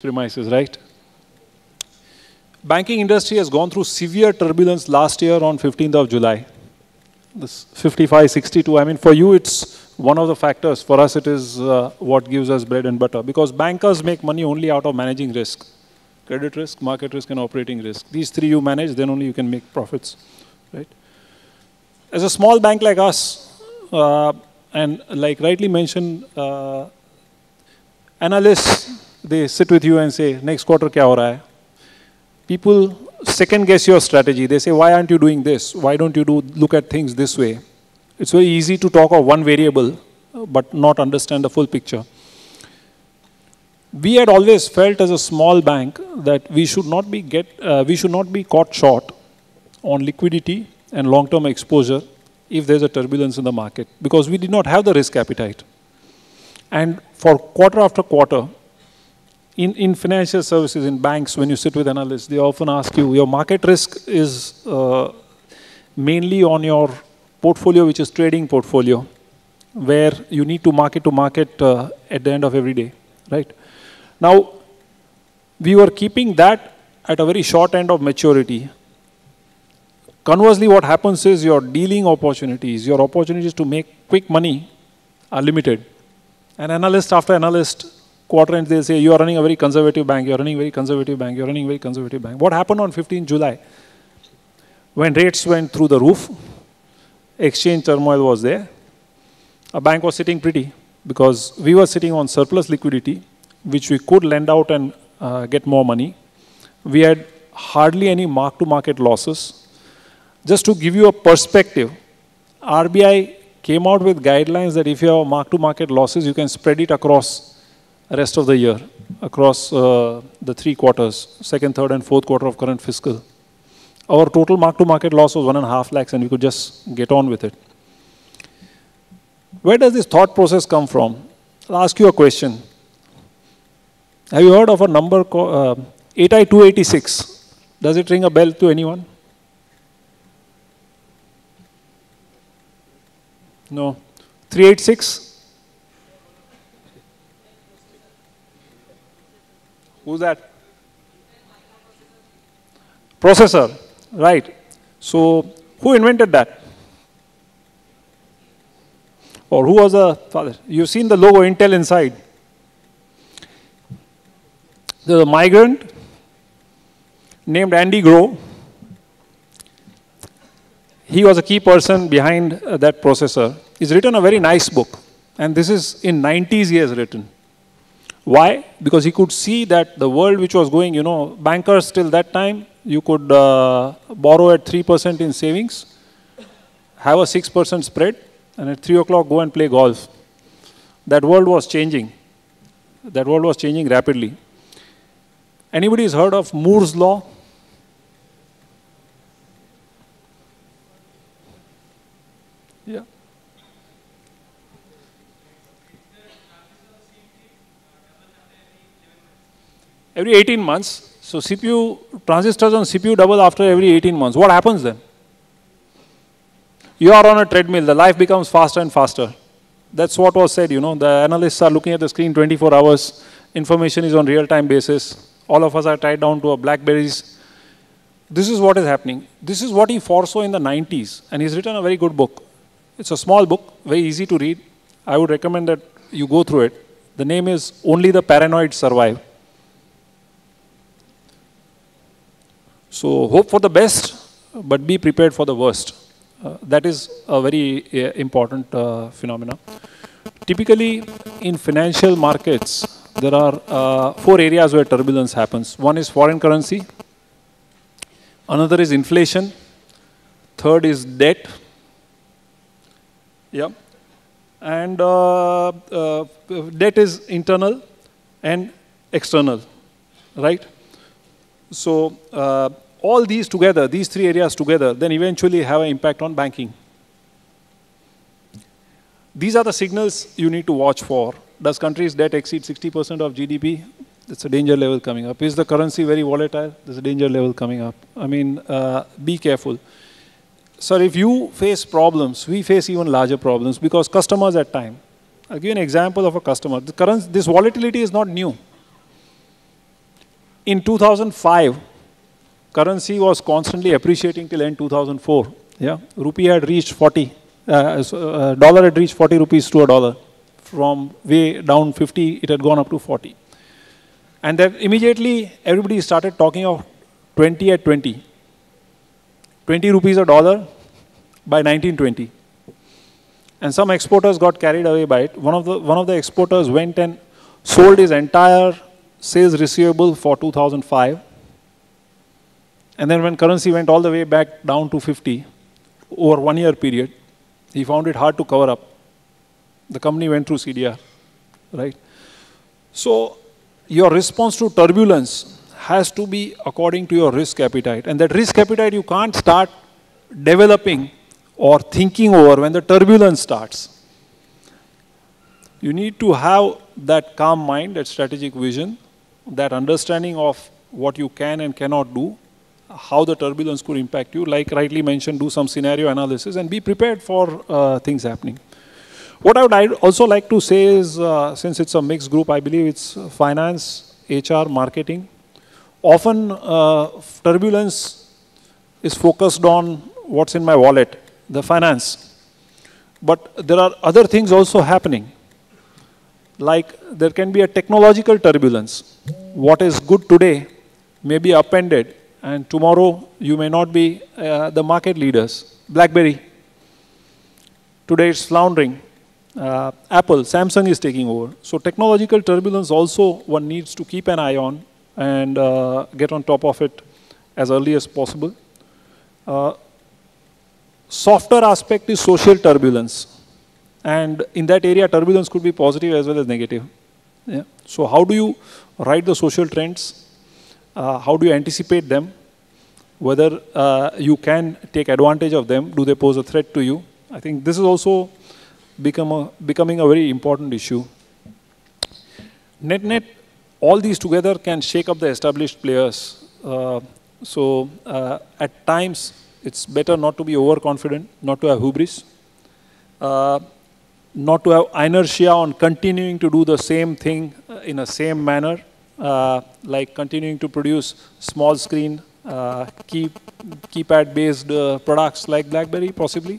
premises, right? Banking industry has gone through severe turbulence last year on 15th of July. This 55.62, I mean, for you, it's one of the factors. For us, it is what gives us bread and butter. Because bankers make money only out of managing risk. Credit risk, market risk, and operating risk. These three you manage, then only you can make profits, right? As a small bank like us, and like rightly mentioned, analysts, they sit with you and say, next quarter kya ho raha hai? People second guess your strategy. They say, why aren't you doing this? Why don't you look at things this way? It's very easy to talk of one variable, but not understand the full picture. We had always felt as a small bank that we should not be caught short on liquidity and long-term exposure if there's a turbulence in the market, because we did not have the risk appetite. And for quarter after quarter, in financial services, in banks, when you sit with analysts, they often ask you, your market risk is mainly on your portfolio, which is trading portfolio, where you need to market at the end of every day, right? Now, we were keeping that at a very short end of maturity. Conversely, what happens is your dealing opportunities, your opportunities to make quick money are limited. And analyst after analyst, quarter end, they say, you are running a very conservative bank, you are running a very conservative bank, you are running a very conservative bank. What happened on 15th July? When rates went through the roof, exchange turmoil was there. A bank was sitting pretty because we were sitting on surplus liquidity, which we could lend out and get more money. We had hardly any mark-to-market losses. Just to give you a perspective, RBI came out with guidelines that if you have mark-to-market losses, you can spread it across the rest of the year, across the 3 quarters, second, third, and fourth quarter of current fiscal. Our total mark-to-market loss was 1.5 lakhs, and we could just get on with it. Where does this thought process come from? I'll ask you a question. Have you heard of a number called 8I286? Does it ring a bell to anyone? No. 386? Who's that? Processor, right. So, who invented that? Or who was the father? You've seen the logo Intel inside. There's a migrant named Andy Grove. He was a key person behind that processor. He's written a very nice book. And this is in 90s he has written. Why? Because he could see that the world which was going, bankers till that time, you could borrow at 3% in savings, have a 6% spread, and at 3 o'clock go and play golf. That world was changing. That world was changing rapidly. Anybody has heard of Moore's Law? Yeah. Every 18 months. So transistors on CPU double after every 18 months. What happens then? You are on a treadmill. The life becomes faster and faster. That's what was said, The analysts are looking at the screen 24 hours. Information is on real-time basis. All of us are tied down to our Blackberries. This is what is happening. This is what he foresaw in the 90s. And he's written a very good book. It's a small book, very easy to read. I would recommend that you go through it. The name is Only the Paranoid Survive. So hope for the best, but be prepared for the worst. That is a very important phenomenon. Typically, in financial markets, there are 4 areas where turbulence happens. One is foreign currency. Another is inflation. Third is debt. Yeah. And debt is internal and external, right? So all these together, these 3 areas together, then eventually have an impact on banking. These are the signals you need to watch for. Does country's debt exceed 60% of GDP? That's a danger level coming up. Is the currency very volatile? There's a danger level coming up. I mean, be careful. Sir, if you face problems, we face even larger problems because customers at time. I'll give you an example of a customer. This volatility is not new. in 2005, currency was constantly appreciating till end 2004. Yeah, rupee had reached 40, dollar had reached 40 rupees to a dollar. From way down 50, it had gone up to 40. And then immediately everybody started talking of 20 at 20. 20 rupees a dollar by 1920. And some exporters got carried away by it. One of the exporters went and sold his entire sales receivable for 2005. And then when currency went all the way back down to 50, over 1 year period, he found it hard to cover up. The company went through CDR, right? So your response to turbulence has to be according to your risk appetite. And that risk appetite you can't start developing or thinking over when the turbulence starts. You need to have that calm mind, that strategic vision, that understanding of what you can and cannot do, how the turbulence could impact you, like rightly mentioned, do some scenario analysis and be prepared for things happening. What I would also like to say is, since it's a mixed group, I believe it's finance, HR, marketing. Often turbulence is focused on what's in my wallet, the finance. But there are other things also happening. Like there can be a technological turbulence. What is good today may be upended, and tomorrow you may not be the market leaders. BlackBerry, today it's floundering. Apple, Samsung is taking over. So technological turbulence also one needs to keep an eye on and get on top of it as early as possible. Softer aspect is social turbulence. And in that area, turbulence could be positive as well as negative. Yeah. So how do you ride the social trends? How do you anticipate them? Whether you can take advantage of them, do they pose a threat to you? I think this is also becoming a very important issue. Net, all these together can shake up the established players. At times, it's better not to be overconfident, not to have hubris, not to have inertia on continuing to do the same thing in a same manner, like continuing to produce small screen, keypad-based products like BlackBerry, possibly.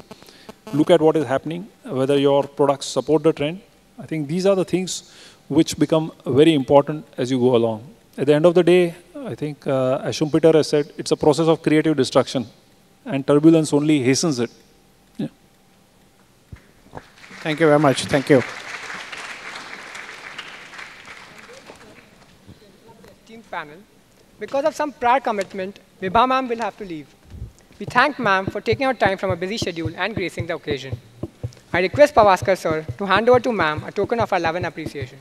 Look at what is happening, whether your products support the trend. I think these are the things which become very important as you go along. At the end of the day, I think, as Schumpeter has said, it's a process of creative destruction, and turbulence only hastens it. Yeah. Thank you very much. Thank you. Team panel. Because of some prior commitment, Vibha ma'am will have to leave. We thank ma'am for taking out time from a busy schedule and gracing the occasion. I request Pavaskar sir to hand over to ma'am a token of our love and appreciation.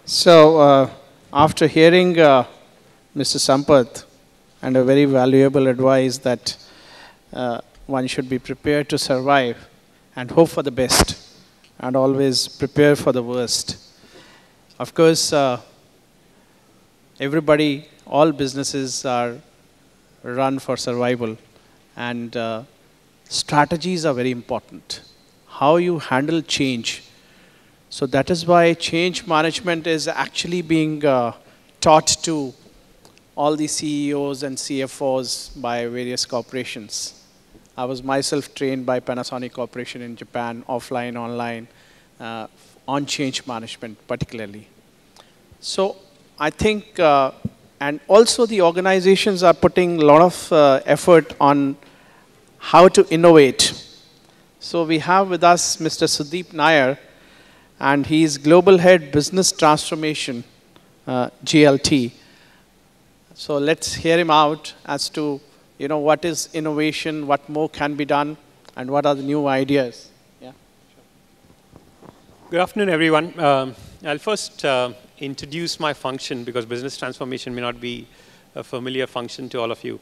So, after hearing Mr. Sampath and a very valuable advice that one should be prepared to survive and hope for the best and always prepare for the worst. Of course, everybody, all businesses are run for survival, and strategies are very important. How you handle change. So that is why change management is actually being taught to all the CEOs and CFOs by various corporations. I was myself trained by Panasonic Corporation in Japan, offline, online, on change management particularly. So I think, and also the organizations are putting a lot of effort on how to innovate. So we have with us Mr. Sudeep Nair, and he is Global Head Business Transformation, GLT. So let's hear him out as to, you know, what is innovation, what more can be done, and what are the new ideas. Yeah. Sure. Good afternoon, everyone. I'll first introduce my function, because business transformation may not be a familiar function to all of you.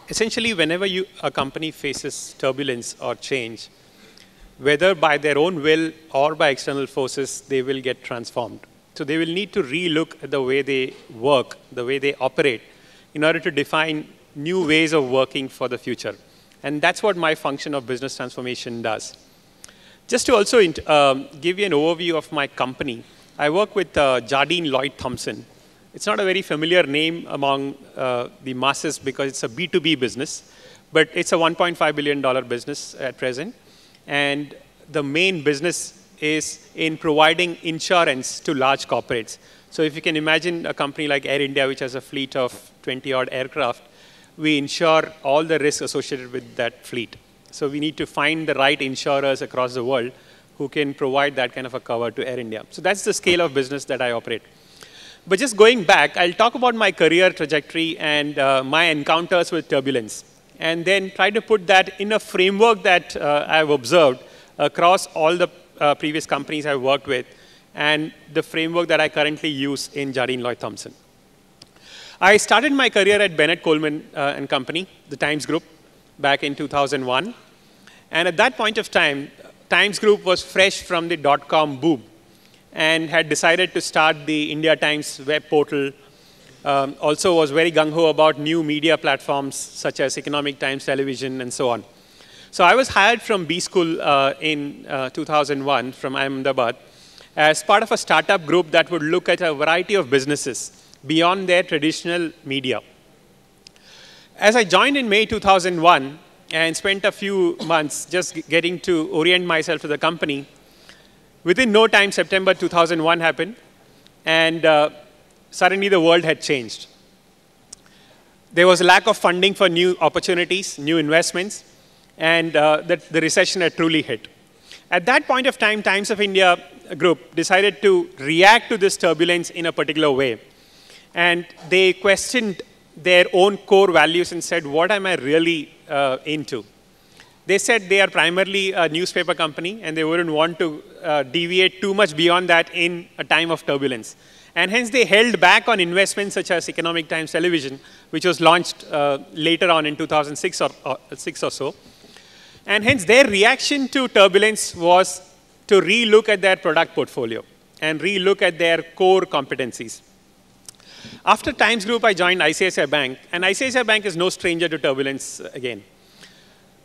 Essentially, whenever a company faces turbulence or change, whether by their own will or by external forces, they will get transformed. So they will need to relook at the way they work, the way they operate, in order to define new ways of working for the future. And that's what my function of business transformation does. Just to also give you an overview of my company, I work with Jardine Lloyd Thompson. It's not a very familiar name among the masses because it's a B2B business, but it's a $1.5 billion business at present. And the main business is in providing insurance to large corporates. So if you can imagine a company like Air India, which has a fleet of 20-odd aircraft, we insure all the risks associated with that fleet. So we need to find the right insurers across the world who can provide that kind of a cover to Air India. So that's the scale of business that I operate. But just going back, I'll talk about my career trajectory and my encounters with turbulence, and then try to put that in a framework that I've observed across all the previous companies I've worked with, and the framework that I currently use in Jardine Lloyd Thompson. I started my career at Bennett Coleman and Company, the Times Group, back in 2001. And at that point of time, Times Group was fresh from the dot-com boom and had decided to start the India Times web portal. Also was very gung-ho about new media platforms such as Economic Times Television and so on. So I was hired from B School in 2001 from Ahmedabad as part of a startup group that would look at a variety of businesses beyond their traditional media. As I joined in May 2001 and spent a few months just getting to orient myself to the company, within no time, September 2001 happened, and suddenly the world had changed. There was a lack of funding for new opportunities, new investments, and the recession had truly hit. At that point of time, Times of India Group decided to react to this turbulence in a particular way. And they questioned their own core values and said, what am I really into? They said they are primarily a newspaper company, and they wouldn't want to deviate too much beyond that in a time of turbulence. And hence, they held back on investments such as Economic Times Television, which was launched later on in 2006 or so. And hence, their reaction to turbulence was to re-look at their product portfolio and re-look at their core competencies. After Times Group, I joined ICICI Bank, and ICICI Bank is no stranger to turbulence again.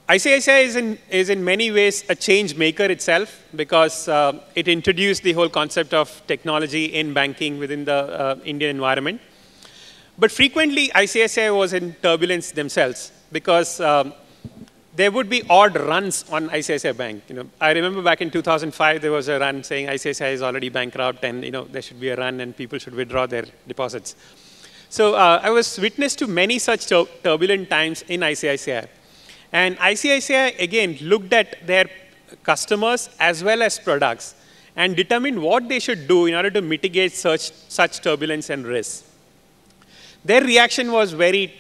ICICI is in many ways a change maker itself because it introduced the whole concept of technology in banking within the Indian environment. But frequently, ICICI was in turbulence themselves because there would be odd runs on ICICI Bank. I remember back in 2005, there was a run saying ICICI is already bankrupt, and there should be a run and people should withdraw their deposits. So I was witness to many such turbulent times in ICICI. And ICICI, again, looked at their customers as well as products and determined what they should do in order to mitigate such turbulence and risk. Their reaction was very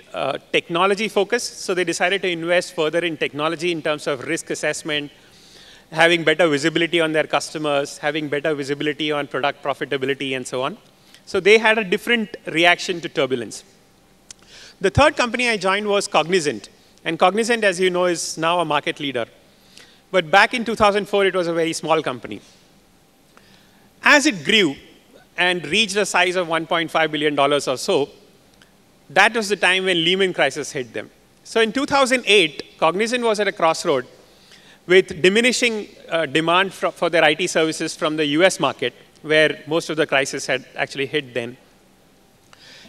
technology focused, so they decided to invest further in technology in terms of risk assessment, having better visibility on their customers, having better visibility on product profitability, and so on. So they had a different reaction to turbulence. The third company I joined was Cognizant. And Cognizant, as you know, is now a market leader. But back in 2004, it was a very small company. As it grew and reached a size of $1.5 billion or so, that was the time when Lehman crisis hit them. So in 2008, Cognizant was at a crossroad with diminishing demand for their IT services from the US market, where most of the crisis had actually hit then.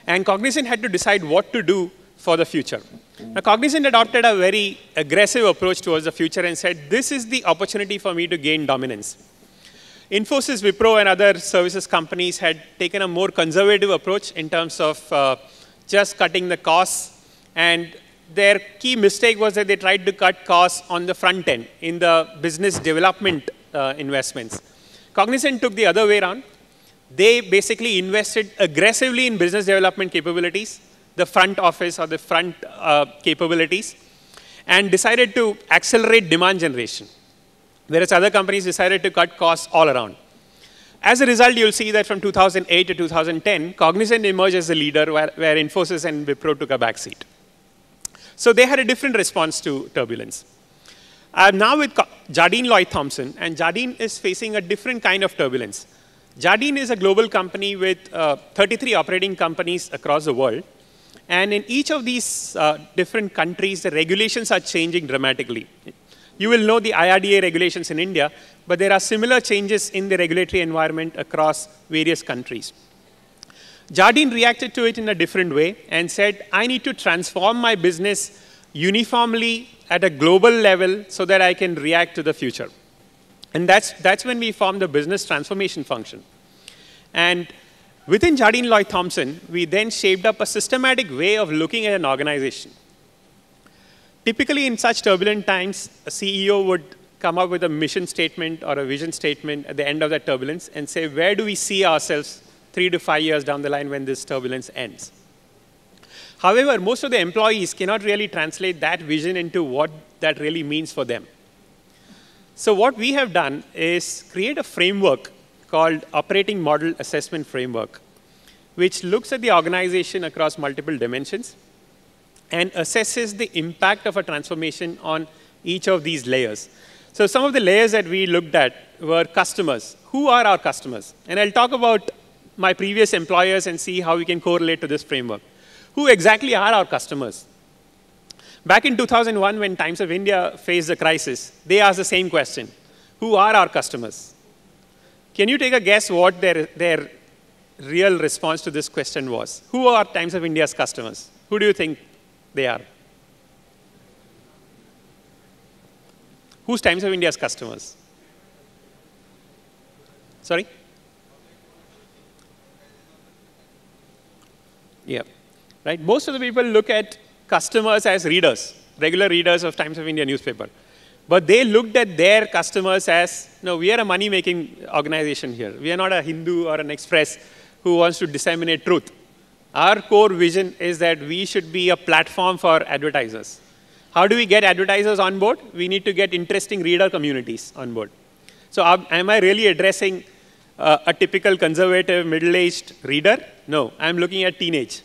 And Cognizant had to decide what to do for the future. Now, Cognizant adopted a very aggressive approach towards the future and said, this is the opportunity for me to gain dominance. Infosys, Wipro, and other services companies had taken a more conservative approach in terms of just cutting the costs. And their key mistake was that they tried to cut costs on the front end in the business development investments. Cognizant took the other way around. They basically invested aggressively in business development capabilities, the front office or the front capabilities, and decided to accelerate demand generation, whereas other companies decided to cut costs all around. As a result, you'll see that from 2008 to 2010, Cognizant emerged as the leader where Infosys and Wipro took a backseat. So they had a different response to turbulence. I'm now with Jardine Lloyd Thompson, and Jardine is facing a different kind of turbulence. Jardine is a global company with 33 operating companies across the world. And in each of these different countries, the regulations are changing dramatically. You will know the IRDA regulations in India, but there are similar changes in the regulatory environment across various countries. Jardine reacted to it in a different way and said, I need to transform my business uniformly at a global level so that I can react to the future. And that's when we formed the business transformation function. And within Jardine Lloyd Thompson, we then shaped up a systematic way of looking at an organization. Typically, in such turbulent times, a CEO would come up with a mission statement or a vision statement at the end of that turbulence and say, where do we see ourselves 3 to 5 years down the line when this turbulence ends? However, most of the employees cannot really translate that vision into what that really means for them. So what we have done is create a framework called Operating Model Assessment Framework, which looks at the organization across multiple dimensions and assesses the impact of a transformation on each of these layers. So some of the layers that we looked at were customers. Who are our customers? And I'll talk about my previous employers and see how we can correlate to this framework. Who exactly are our customers? Back in 2001, when Times of India faced the crisis, they asked the same question. Who are our customers? Can you take a guess what their real response to this question was? Who are Times of India's customers? Who do you think they are? Who's Times of India's customers? Sorry? Yeah. Right? Most of the people look at customers as readers, regular readers of Times of India newspaper. But they looked at their customers as, no, we are a money-making organization here. We are not a Hindu or an Express who wants to disseminate truth. Our core vision is that we should be a platform for advertisers. How do we get advertisers on board? We need to get interesting reader communities on board. So am I really addressing a typical conservative, middle-aged reader? No, I'm looking at teenage.